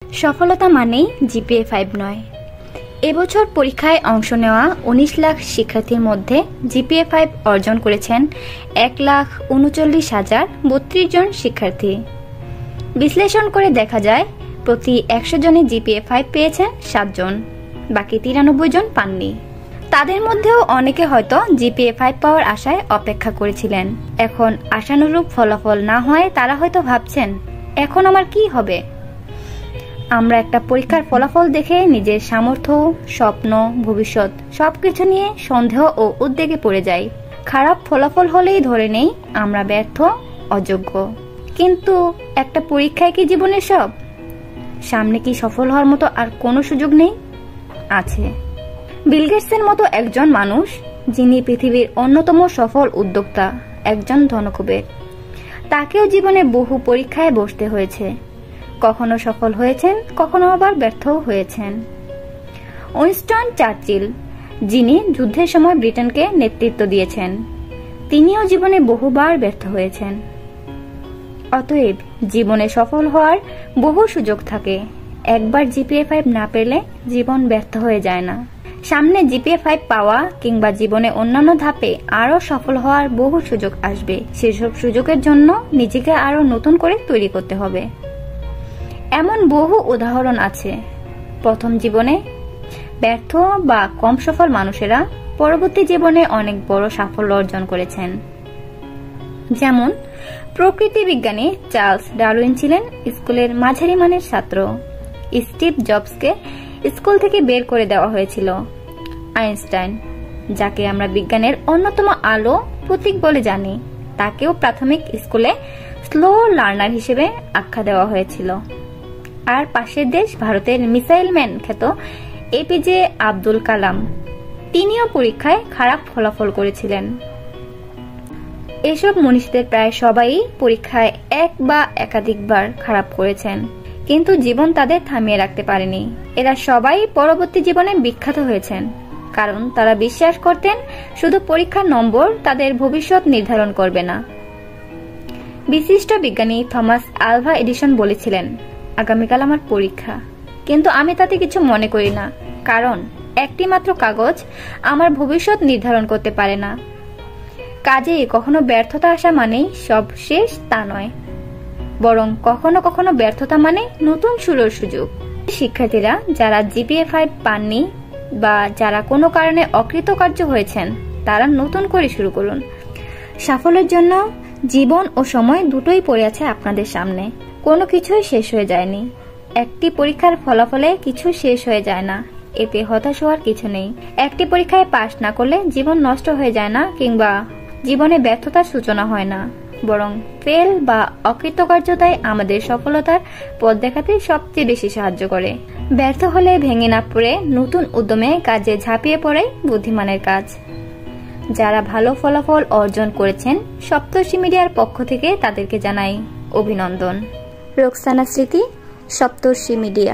সফলতা মানেই জিপিএ 5 নয়। এবছর পরীক্ষায় অংশ নেওয়া ১৯ লাখ শিক্ষার্থীর মধ্যে জিপিএ 5 অর্জন করেছেন ১,৩৯,০৩২ জন শিক্ষার্থী। বিশ্লেষণ করে দেখা যায় প্রতি ১০০ জনে জিপিএ 5 পেয়েছেন ৭ জন, বাকি ৯৩ জন পাননি। তাদের মধ্যেও অনেকে হয়তো জিপিএ 5 পাওয়ার আশায় অপেক্ষা করেছিলেন। এখন আশানুরূপ ফলাফল না হয় তারা হয়তো ভাবছেন, এখন আমার কি হবে? আমরা একটা পরীক্ষার ফলাফল দেখে নিজের সামর্থ্য, স্বপ্ন, ভবিষ্যৎ সবকিছু নিয়ে সন্দেহ ও উদ্বেগে পড়ে যাই। খারাপ ফলাফল হলেই ধরে নেই আমরা ব্যর্থ, অযোগ্য। কিন্তু একটা পরীক্ষায় কি জীবনের সব? সামনে কি সফল হওয়ার মতো আর কোনো সুযোগ নেই? আছে। বিল গেটসের মতো একজন মানুষ, যিনি পৃথিবীর অন্যতম সফল উদ্যোক্তা, একজন ধনকুবের। তাকেও জীবনে বহু পরীক্ষায় বসতে হয়েছে। কখনো সফল হয়েছেন, কখনো আবার ব্যর্থও হয়েছেন। উইনস্টন চার্চিল, যিনি যুদ্ধের সময় ব্রিটেনকে নেতৃত্ব দিয়েছেন, তিনিও জীবনে বহুবার ব্যর্থ হয়েছেন। অতএব জীবনে সফল হওয়ার বহু সুযোগ থাকে। একবার জিপিএ 5 না পেলে জীবন ব্যর্থ হয়ে যায় না। সামনে জিপিএ 5 পাওয়া কিংবা জীবনে অন্যান্য ধাপে আরো সফল হওয়ার বহু সুযোগ আসবে। সেসব সুযোগের জন্য নিজেকে আরো নতুন করে তৈরি করতে হবে। এমন বহু উদাহরণ আছে। প্রথম জীবনে ব্যর্থ বা কম সফল মানুষেরা পরবর্তী জীবনে অনেক বড় সাফল্য অর্জন করেছেন। যেমন প্রকৃতি বিজ্ঞানী চার্লস ডারউইন ছিলেন স্কুলের মাঝারি মানের ছাত্র। স্টিভ জবসকে স্কুল থেকে বের করে দেওয়া হয়েছিল। আইনস্টাইন, যাকে আমরা বিজ্ঞানের অন্যতম আলো প্রতীক বলে জানি, তাকেও প্রাথমিক স্কুলে স্লো লার্নার হিসেবে আখ্যা দেওয়া হয়েছিল। আর পাশের দেশ ভারতের মিসাইল ম্যান খ্যাত এপিজে আব্দুল কালাম, তিনিও পরীক্ষায় খারাপ ফলাফল করেছিলেন। এসব মনীষীদের প্রায় সবাই পরীক্ষায় এক বা একাধিকবার খারাপ করেছেন, কিন্তু জীবন তাদের থামিয়ে রাখতে পারেনি। এরা সবাই পরবর্তী জীবনে বিখ্যাত হয়েছেন, কারণ তারা বিশ্বাস করতেন শুধু পরীক্ষার নম্বর তাদের ভবিষ্যৎ নির্ধারণ করবে না। বিশিষ্ট বিজ্ঞানী থমাস আলভা এডিসন বলেছিলেন, আগামীকাল আমার পরীক্ষা, কিন্তু আমি তাতে কিছু মনে করি না, কারণ একটি মাত্র কাগজ আমার ভবিষ্যৎ নির্ধারণ করতে পারে না। কাজেই কখনো ব্যর্থতা আসা মানেই সব শেষ তা নয়, বরং কখনো কখনো ব্যর্থতা মানে নতুন শুরুর সুযোগ। শিক্ষার্থীরা যারা জিপিএ 5 পাননি বা যারা কোনো কারণে অকৃতকার্য হয়েছেন, তারা নতুন করে শুরু করুন। সাফল্যের জন্য জীবন ও সময় দুটোই পড়ে আছে আপনাদের সামনে। কোনো কিছুই শেষ হয়ে যায়নি। একটি পরীক্ষার ফলাফলে কিছু শেষ হয়ে যায় না, এতে হতাশ হওয়ার কিছু নেই। একটি পরীক্ষায় পাশ না করলে জীবন নষ্ট হয়ে যায় না, কিংবা জীবনে ব্যর্থতার সূচনা হয় না, বরং ফেল বা অকৃতকার্যতাই আমাদের সফলতার পথ দেখাতে সবচেয়ে বেশি সাহায্য করে। ব্যর্থ হলে ভেঙে না পড়ে নতুন উদ্যমে কাজে ঝাঁপিয়ে পড়ে বুদ্ধিমানের কাজ। যারা ভালো ফলাফল অর্জন করেছেন, সপ্তর্ষি মিডিয়ার পক্ষ থেকে তাদেরকে জানাই অভিনন্দন। রোকসানা স্মৃতি, সপ্তর্ষি মিডিয়া।